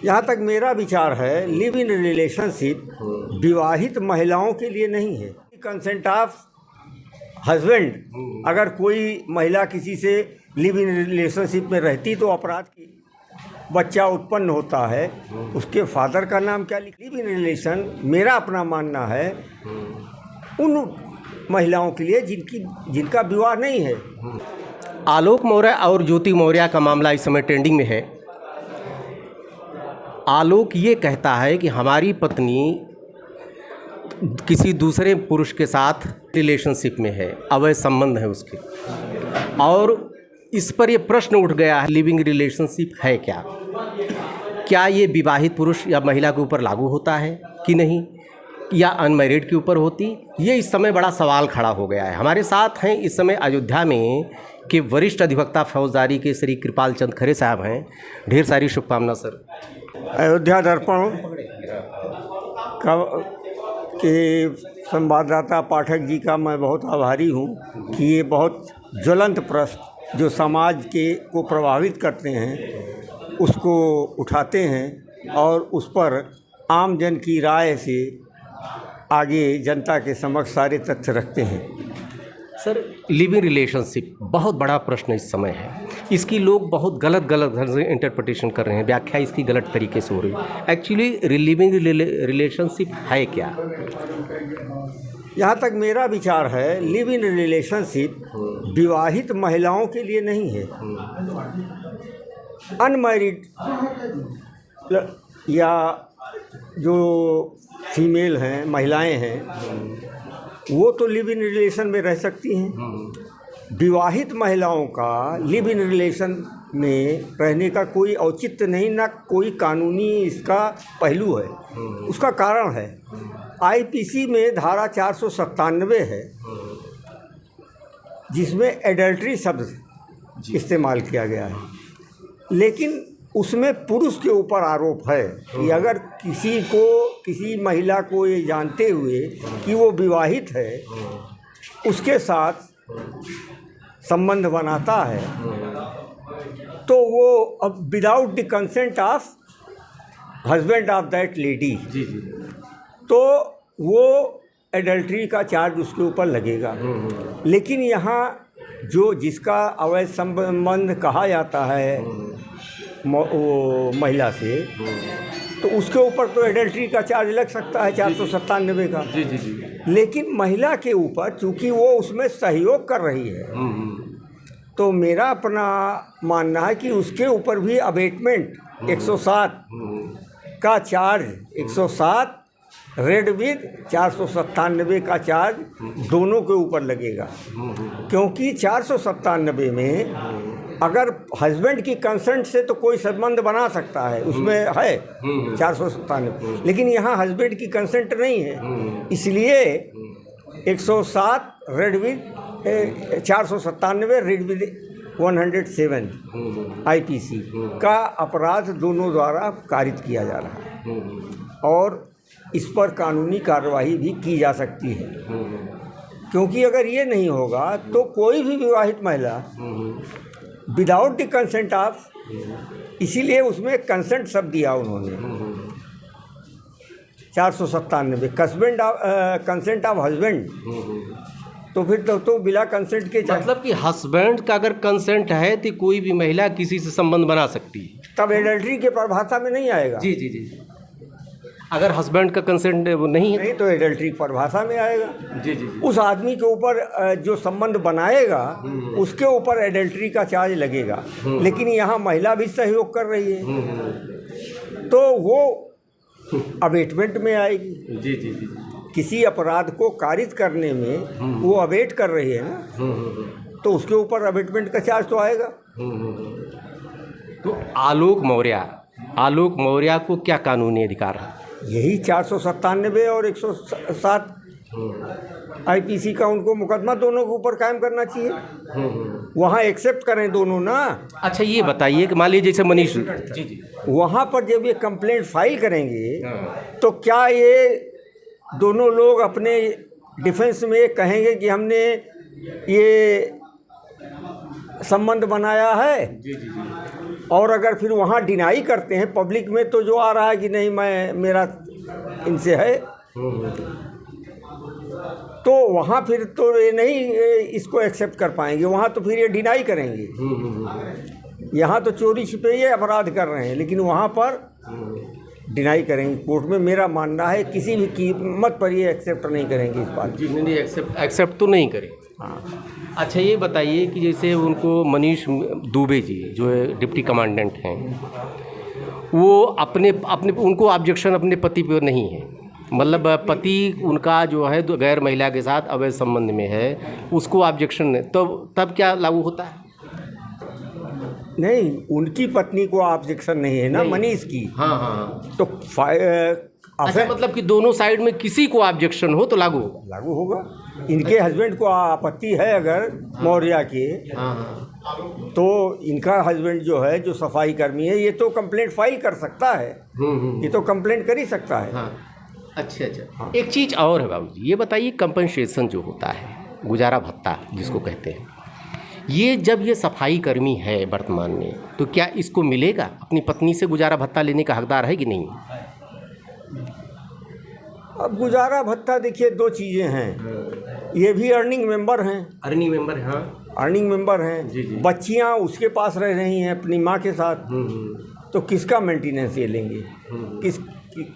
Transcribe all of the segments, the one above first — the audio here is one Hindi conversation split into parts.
यहाँ तक मेरा विचार है, लिव इन रिलेशनशिप विवाहित महिलाओं के लिए नहीं है। कंसेंट ऑफ हस्बैंड, अगर कोई महिला किसी से लिव इन रिलेशनशिप में रहती तो अपराध की बच्चा उत्पन्न होता है, उसके फादर का नाम क्या लिव इन रिलेशन, मेरा अपना मानना है उन महिलाओं के लिए जिनका विवाह नहीं है। आलोक मौर्य और ज्योति मौर्य का मामला इस समय ट्रेंडिंग में है। आलोक ये कहता है कि हमारी पत्नी किसी दूसरे पुरुष के साथ रिलेशनशिप में है, अवैध संबंध है उसके, और इस पर ये प्रश्न उठ गया है लिविंग रिलेशनशिप है क्या, क्या ये विवाहित पुरुष या महिला के ऊपर लागू होता है कि नहीं, या अनमैरिड के ऊपर होती, ये इस समय बड़ा सवाल खड़ा हो गया है। हमारे साथ हैं इस समय अयोध्या में के वरिष्ठ अधिवक्ता फौजदारी के श्री कृपाल चंद खरे साहब हैं। ढेर सारी शुभकामना सर। अयोध्या दर्पण के संवाददाता पाठक जी का मैं बहुत आभारी हूँ कि ये बहुत ज्वलंत प्रश्न जो समाज को प्रभावित करते हैं उसको उठाते हैं और उस पर आम जन की राय से आगे जनता के समक्ष सारे तथ्य रखते हैं। सर, लिविंग रिलेशनशिप बहुत बड़ा प्रश्न इस समय है। इसकी लोग बहुत गलत ढंग से इंटरप्रिटेशन कर रहे हैं, व्याख्या इसकी गलत तरीके से हो रही है। एक्चुअली लिविंग रिलेशनशिप है क्या? यहाँ तक मेरा विचार है, लिव इन रिलेशनशिप विवाहित महिलाओं के लिए नहीं है। अनमैरिड या जो फीमेल हैं, महिलाएं हैं, वो तो लिव इन रिलेशन में रह सकती हैं। विवाहित महिलाओं का लिव इन रिलेशन में रहने का कोई औचित्य नहीं, ना कोई कानूनी इसका पहलू है। उसका कारण है आईपीसी में धारा 497 है जिसमें एडल्ट्री शब्द इस्तेमाल किया गया है, लेकिन उसमें पुरुष के ऊपर आरोप है कि अगर किसी महिला को ये जानते हुए कि वो विवाहित है उसके साथ संबंध बनाता है तो वो अब without the consent of husband of that lady तो वो एडल्ट्री का चार्ज उसके ऊपर लगेगा। लेकिन यहाँ जिसका अवैध संबंध कहा जाता है वो महिला से, तो उसके ऊपर तो एडल्ट्री का चार्ज लग सकता है 497 का। लेकिन महिला के ऊपर चूंकि वो उसमें सहयोग कर रही है तो मेरा अपना मानना है कि उसके ऊपर भी अबेटमेंट 107 का चार्ज, 107 रेड विद 497 का चार्ज दोनों के ऊपर लगेगा। क्योंकि 497 में अगर हस्बैंड की कंसेंट से तो कोई संबंध बना सकता है, उसमें है 497, लेकिन यहाँ हस्बैंड की कंसेंट नहीं है, इसलिए 107 read with 497 read with 107 IPC का अपराध दोनों द्वारा कारित किया जा रहा है और इस पर कानूनी कार्रवाई भी की जा सकती है। क्योंकि अगर ये नहीं होगा तो कोई भी विवाहित महिला विदाउट द कंसेंट ऑफ, इसीलिए उसमें कंसेंट शब्द दिया उन्होंने 497 कंसेंट ऑफ हस्बैंड, तो फिर तो बिना कंसेंट के मतलब कि हस्बैंड का अगर कंसेंट है तो कोई भी महिला किसी से संबंध बना सकती है, तब एडल्ट्री के परिभाषा में नहीं आएगा। जी। अगर हस्बैंड का कंसेंट नहीं है तो एडल्ट्री की परिभाषा में आएगा। जी। उस आदमी के ऊपर जो संबंध बनाएगा उसके ऊपर एडल्ट्री का चार्ज लगेगा। लेकिन यहाँ महिला भी सहयोग कर रही है तो वो अबेटमेंट में आएगी। जी। किसी अपराध को कारित करने में वो अबेट कर रही है ना, तो उसके ऊपर अबेटमेंट का चार्ज तो आएगा। तो आलोक मौर्य को क्या कानूनी अधिकार है? यही 497 और 107 आईपीसी का उनको मुकदमा दोनों के ऊपर कायम करना चाहिए। वहाँ एक्सेप्ट करें दोनों ना। अच्छा, ये बताइए कि मान लीजिए जैसे मनीष जी वहाँ पर जब ये कंप्लेंट फाइल करेंगे तो क्या ये दोनों लोग अपने डिफेंस में कहेंगे कि हमने ये संबंध बनाया है? और अगर फिर वहाँ डिनाई करते हैं पब्लिक में, तो जो आ रहा है कि नहीं मेरा इनसे है, तो वहाँ फिर तो ये नहीं इसको एक्सेप्ट कर पाएंगे, वहाँ तो फिर ये डिनाई करेंगे। यहाँ तो चोरी छिपे ये अपराध कर रहे हैं, लेकिन वहाँ पर डिनाई करेंगे कोर्ट में। मेरा मानना है किसी भी कीमत पर ये एक्सेप्ट नहीं करेंगे इस बात जी नहीं, एक्सेप्ट तो नहीं करें। हाँ। अच्छा ये बताइए कि जैसे उनको मनीष दुबे जी जो है डिप्टी कमांडेंट हैं, वो अपने उनको ऑब्जेक्शन अपने पति पर नहीं है, मतलब पति उनका जो है गैर महिला के साथ अवैध संबंध में है, उसको ऑब्जेक्शन है, तो तब क्या लागू होता है? नहीं, उनकी पत्नी को ऑब्जेक्शन नहीं है ना, मनीष की। हाँ। तो अच्छा, मतलब कि दोनों साइड में किसी को ऑब्जेक्शन हो तो लागू होगा। इनके हस्बैंड को आपत्ति है अगर मौर्य के, तो इनका हस्बैंड जो है, जो सफाई कर्मी है, ये तो कंप्लेंट फाइल कर सकता है। ये तो कंप्लेंट कर ही सकता है। अच्छा। हाँ। एक चीज़ और है बाबूजी, ये बताइए कंपनसेशन जो होता है, गुजारा भत्ता जिसको कहते हैं, ये जब ये सफाई कर्मी है वर्तमान में, तो क्या इसको मिलेगा? अपनी पत्नी से गुजारा भत्ता लेने का हकदार है कि नहीं? अब गुजारा भत्ता देखिए, दो चीज़ें हैं। ये भी अर्निंग मेंबर हैं। अर्निंग मेंबर हैं। जी। बच्चियाँ उसके पास रह रही हैं अपनी माँ के साथ, तो किसका मेंटेनेंस ये लेंगे?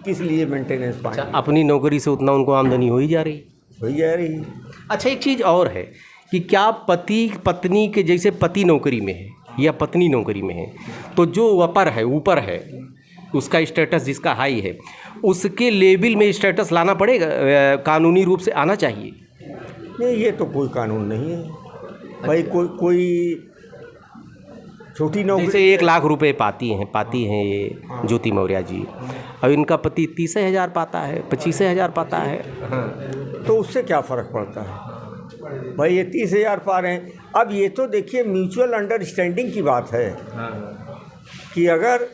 किस लिए मेंटेनेंस पाएंगे? अच्छा, अपनी नौकरी से उतना उनको आमदनी हो ही जा रही। अच्छा, एक चीज़ और है कि क्या पति पत्नी के, जैसे पति नौकरी में है या पत्नी नौकरी में है, तो जो ऊपर है उसका स्टेटस जिसका हाई है, उसके लेवल में स्टेटस लाना पड़ेगा, कानूनी रूप से आना चाहिए? नहीं, ये तो कोई कानून नहीं है भाई। कोई छोटी नौकरी, जैसे 1 लाख रुपए पाती हैं ये ज्योति मौर्य जी, और इनका पति 30,000 पाता है, 25,000 पाता है, तो उससे क्या फ़र्क पड़ता है भाई? ये 30,000 पा रहे हैं। अब ये तो देखिए म्यूचुअल अंडरस्टैंडिंग की बात है कि अगर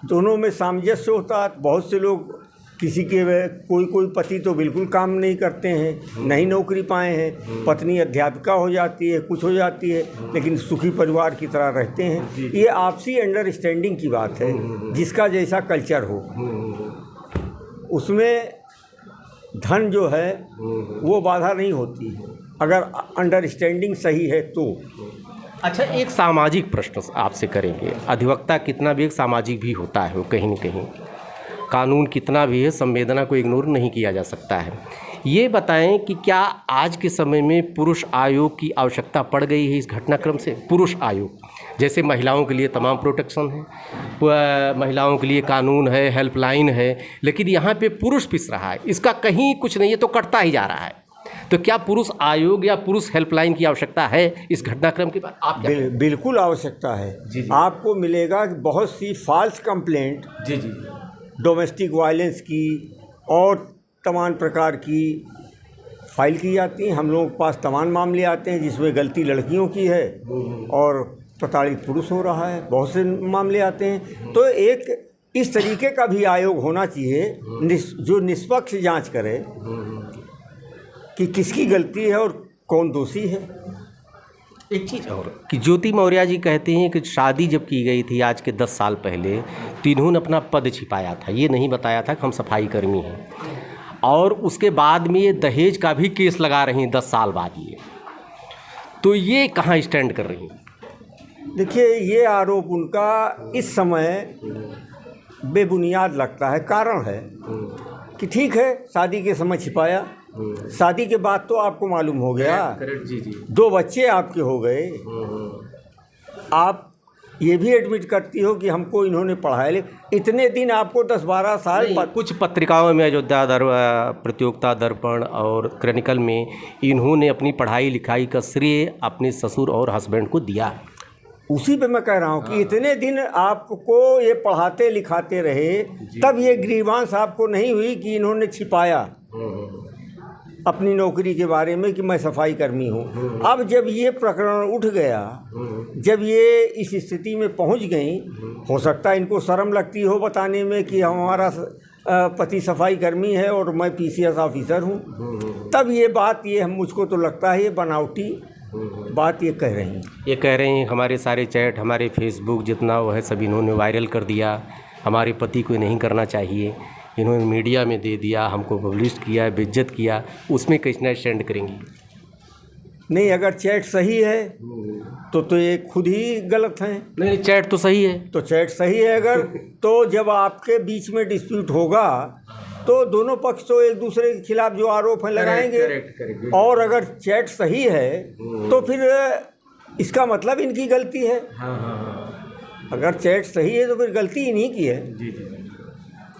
दोनों में सामंजस्य होता है। बहुत से लोग, किसी के कोई पति तो बिल्कुल काम नहीं करते हैं, नहीं नौकरी पाए हैं, पत्नी अध्यापिका हो जाती है, कुछ हो जाती है, लेकिन सुखी परिवार की तरह रहते हैं। ये आपसी अंडरस्टैंडिंग की बात है, जिसका जैसा कल्चर हो, उसमें धन जो है वो बाधा नहीं होती, अगर अंडरस्टैंडिंग सही है तो। अच्छा, एक सामाजिक प्रश्न आपसे करेंगे। अधिवक्ता कितना भी एक सामाजिक भी होता है, वो कहीं न कहीं कानून कितना भी है, संवेदना को इग्नोर नहीं किया जा सकता है। ये बताएं कि क्या आज के समय में पुरुष आयोग की आवश्यकता पड़ गई है इस घटनाक्रम से? पुरुष आयोग, जैसे महिलाओं के लिए तमाम प्रोटेक्शन है, महिलाओं के लिए कानून है, हेल्पलाइन है, लेकिन यहाँ पे पुरुष पिस रहा है, इसका कहीं कुछ नहीं है, तो कटता ही जा रहा है। तो क्या पुरुष आयोग या पुरुष हेल्पलाइन की आवश्यकता है इस घटनाक्रम के बाद? आप बिल्कुल आवश्यकता है। जी। आपको मिलेगा कि बहुत सी फॉल्स कंप्लेंट, जी, डोमेस्टिक वायलेंस की और तमाम प्रकार की फाइल की जाती हैं। हम लोगों के पास तमाम मामले आते हैं जिसमें गलती लड़कियों की है और प्रताड़ित पुरुष हो रहा है, बहुत से मामले आते हैं। तो एक इस तरीके का भी आयोग होना चाहिए जो निष्पक्ष जांच करे कि किसकी गलती है और कौन दोषी है। एक चीज़ और कि ज्योति मौर्य जी कहते हैं कि शादी जब की गई थी आज के 10 साल पहले, तो इन्होंने अपना पद छिपाया था, ये नहीं बताया था कि हम सफाई कर्मी हैं, और उसके बाद में ये दहेज का भी केस लगा रही हैं 10 साल बाद। ये तो ये कहाँ स्टैंड कर रही हैं? देखिए, ये आरोप उनका इस समय बेबुनियाद लगता है। कारण है कि ठीक है, शादी के समय छिपाया, शादी के बाद तो आपको मालूम हो गया, जी, 2 बच्चे आपके हो गए, आप ये भी एडमिट करती हो कि हमको इन्होंने पढ़ाया। इतने दिन आपको 10-12 साल कुछ पत्रिकाओं में, अयोध्या प्रतियोगिता दर्पण और क्रॉनिकल में, इन्होंने अपनी पढ़ाई लिखाई का श्रेय अपने ससुर और हस्बैंड को दिया। उसी पे मैं कह रहा हूँ कि इतने दिन आपको ये पढ़ाते लिखाते रहे, तब ये ग्रीवांस आपको नहीं हुई कि इन्होंने छिपाया अपनी नौकरी के बारे में कि मैं सफाई कर्मी हूँ। अब जब ये प्रकरण उठ गया, जब ये इस स्थिति में पहुँच गई, हो सकता है इनको शर्म लगती हो बताने में कि हमारा पति सफाई कर्मी है और मैं PCS ऑफिसर हूँ, तब ये बात, ये मुझको तो लगता है ये बनावटी बात ये कह रही हैं। ये कह रहे हैं हमारे सारे चैट, हमारे फेसबुक जितना वो है सब इन्होंने वायरल कर दिया, हमारे पति को नहीं करना चाहिए, इन्होंने मीडिया में दे दिया, हमको पब्लिश किया, बेइज्जत किया, उसमें कैसे स्टैंड करेंगी? नहीं, अगर चैट सही है तो ये खुद ही गलत हैं। नहीं, चैट तो सही है। तो चैट सही है अगर तो जब आपके बीच में डिस्प्यूट होगा तो दोनों पक्ष तो एक दूसरे के खिलाफ जो आरोप हैं लगाएंगे। करेक्ट। और अगर चैट सही है तो फिर इसका मतलब इनकी गलती है। हाँ। अगर चैट सही है तो फिर गलती इन्हीं की है। जी।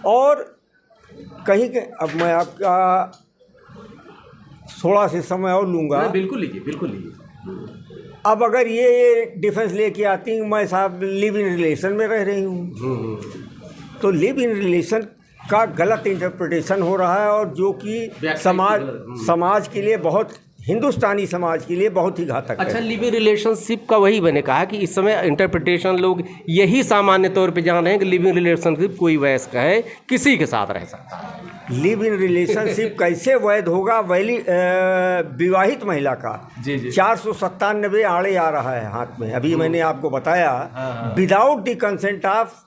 और कहीं के अब मैं आपका थोड़ा से समय और लूँगा। बिल्कुल लीजिए। अब अगर ये डिफेंस लेके आती हैं मैं साहब लिव इन रिलेशन में रह रही हूँ, तो लिव इन रिलेशन का गलत इंटरप्रिटेशन हो रहा है और जो कि समाज के लिए बहुत, हिंदुस्तानी समाज के लिए बहुत ही घातक है। अच्छा, लिविंग रिलेशनशिप का वही मैंने कहा कि इस समय इंटरप्रिटेशन लोग यही सामान्य तौर पे जान रहे हैं कि लिविंग रिलेशनशिप कोई वयस्क है किसी के साथ रह सकता है। लिव इन रिलेशनशिप कैसे वैध होगा? विवाहित महिला का 497 आड़े आ रहा है हाथ में। अभी मैंने आपको बताया without the consent of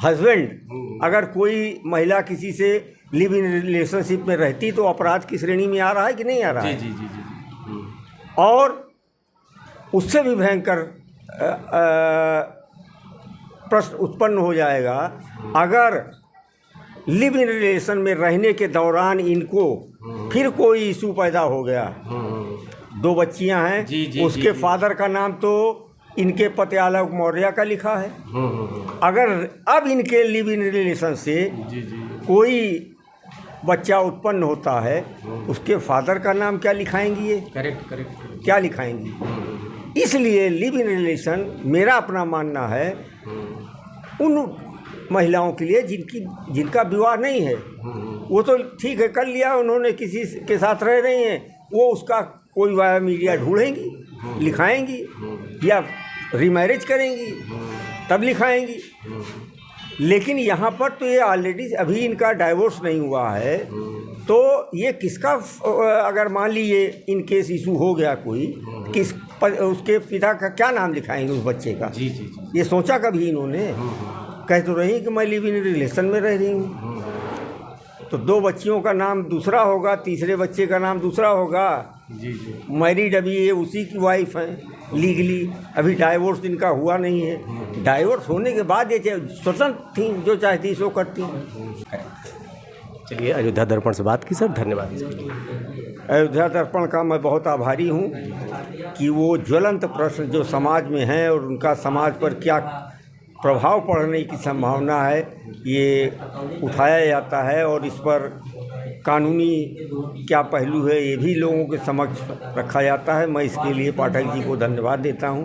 husband अगर कोई महिला किसी से लिव इन रिलेशनशिप में रहती तो अपराध की श्रेणी में आ रहा है कि नहीं आ रहा है? जी। और उससे भी भयंकर प्रश्न उत्पन्न हो जाएगा अगर लिव इन रिलेशन में रहने के दौरान इनको फिर कोई इशू पैदा हो गया। 2 बच्चियां हैं, उसके फादर का नाम तो इनके पति आलोक मौर्य का लिखा है। अगर अब इनके लिव इन रिलेशन से कोई बच्चा उत्पन्न होता है उसके फादर का नाम क्या लिखाएंगी? ये करेक्ट क्या लिखाएंगी? इसलिए लिव इन रिलेशन मेरा अपना मानना है उन महिलाओं के लिए जिनका विवाह नहीं है। वो तो ठीक है, कर लिया उन्होंने, किसी के साथ रह रही हैं, वो उसका कोई वाया मीडिया ढूंढेंगी, लिखाएंगी या रीमैरिज करेंगी तब लिखाएंगी। लेकिन यहाँ पर तो ये ऑलरेडी अभी इनका डाइवोर्स नहीं हुआ है, तो ये किसका अगर मान लीजिए इन केस इशू हो गया कोई, उसके पिता का क्या नाम लिखाएंगे उस बच्चे का? जी। ये सोचा कभी इन्होंने? कह तो रही कि मैं लिव इन रिलेशन में रह रही हूँ, तो 2 बच्चियों का नाम दूसरा होगा, तीसरे बच्चे का नाम दूसरा होगा। जी। मैरिड अभी ये उसी की वाइफ हैं लीगली, अभी डाइवोर्स इनका हुआ नहीं है। डाइवोर्स होने के बाद ये स्वतंत्र थी, जो चाहती सो करती। चलिए, अयोध्या दर्पण से बात की सर, धन्यवाद। अयोध्या दर्पण का मैं बहुत आभारी हूँ कि वो ज्वलंत प्रश्न जो समाज में हैं और उनका समाज पर क्या प्रभाव पड़ने की संभावना है ये उठाया जाता है और इस पर कानूनी क्या पहलू है ये भी लोगों के समक्ष रखा जाता है। मैं इसके लिए पाठक जी को धन्यवाद देता हूँ।